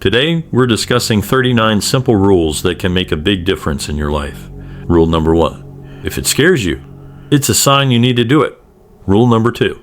Today, we're discussing 39 simple rules that can make a big difference in your life. Rule number 1. If it scares you, it's a sign you need to do it. Rule number 2.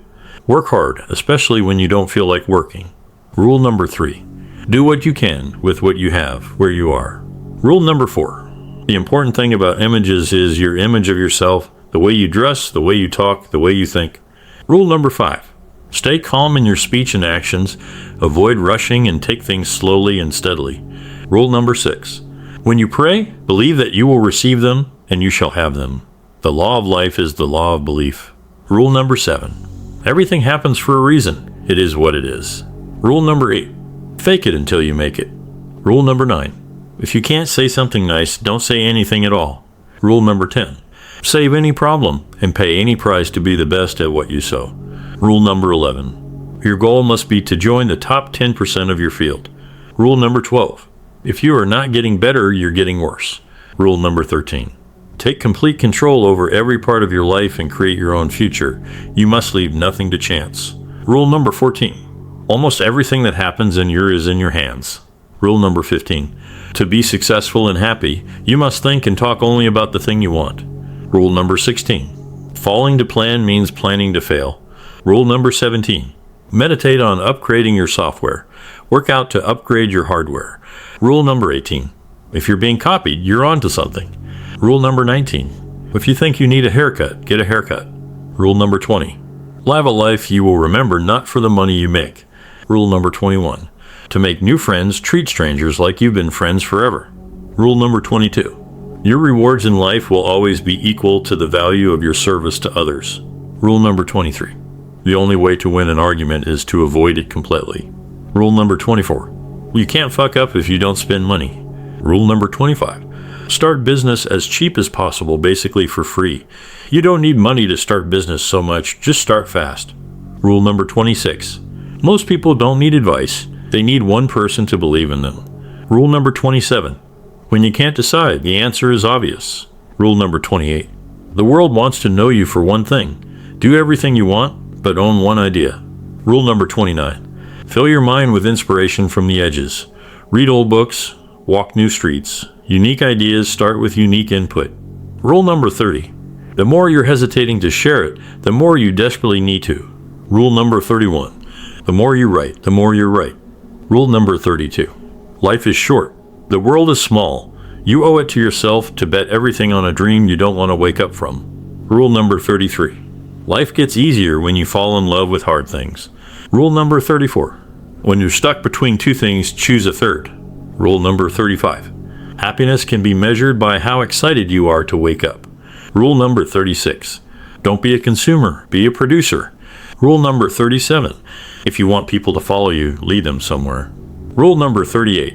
Work hard, especially when you don't feel like working. Rule number 3. Do what you can with what you have, where you are. Rule number 4. The important thing about images is your image of yourself, the way you dress, the way you talk, the way you think. Rule number 5. Stay calm in your speech and actions. Avoid rushing and take things slowly and steadily. Rule number 6. When you pray, believe that you will receive them and you shall have them. The law of life is the law of belief. Rule number 7. Everything happens for a reason. It is what it is. Rule number 8. Fake it until you make it. Rule number 9. If you can't say something nice, don't say anything at all. Rule number 10. Save any problem and pay any price to be the best at what you sow. Rule number 11. Your goal must be to join the top 10% of your field. Rule number 12. If you are not getting better, you're getting worse. Rule number 13. Take complete control over every part of your life and create your own future. You must leave nothing to chance. Rule number 14. Almost everything that happens in your hands. Rule number 15. To be successful and happy, you must think and talk only about the thing you want. Rule number 16. Falling to plan means planning to fail. Rule number 17. Meditate on upgrading your software. Work out to upgrade your hardware. Rule number 18. If you're being copied, you're onto something. Rule number 19. If you think you need a haircut, get a haircut. Rule number 20. Live a life you will remember, not for the money you make. Rule number 21. To make new friends, treat strangers like you've been friends forever. Rule number 22. Your rewards in life will always be equal to the value of your service to others. Rule number 23. The only way to win an argument is to avoid it completely. Rule number 24. You can't fuck up if you don't spend money. Rule number 25. Start business as cheap as possible, basically for free. You don't need money to start business so much, just start fast. Rule number 26. Most people don't need advice, they need one person to believe in them. Rule number 27. When you can't decide, the answer is obvious. Rule number 28. The world wants to know you for one thing. Do everything you want, but own one idea. Rule number 29. Fill your mind with inspiration from the edges. Read old books, walk new streets. Unique ideas start with unique input. Rule number 30. The more you're hesitating to share it, the more you desperately need to. Rule number 31. The more you write, the more you're right. Rule number 32. Life is short. The world is small. You owe it to yourself to bet everything on a dream you don't want to wake up from. Rule number 33. Life gets easier when you fall in love with hard things. Rule number 34. When you're stuck between two things, choose a third. Rule number 35. Happiness can be measured by how excited you are to wake up. Rule number 36. Don't be a consumer, be a producer. Rule number 37. If you want people to follow you, lead them somewhere. Rule number 38.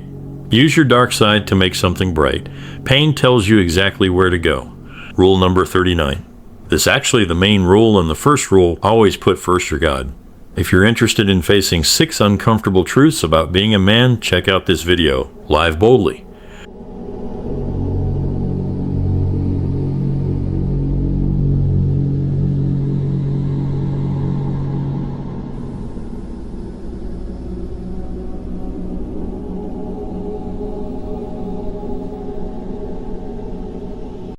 Use your dark side to make something bright. Pain tells you exactly where to go. Rule number 39. This is actually the main rule, and the first rule, always put first your God. If you're interested in facing 6 uncomfortable truths about being a man, check out this video, Live Boldly.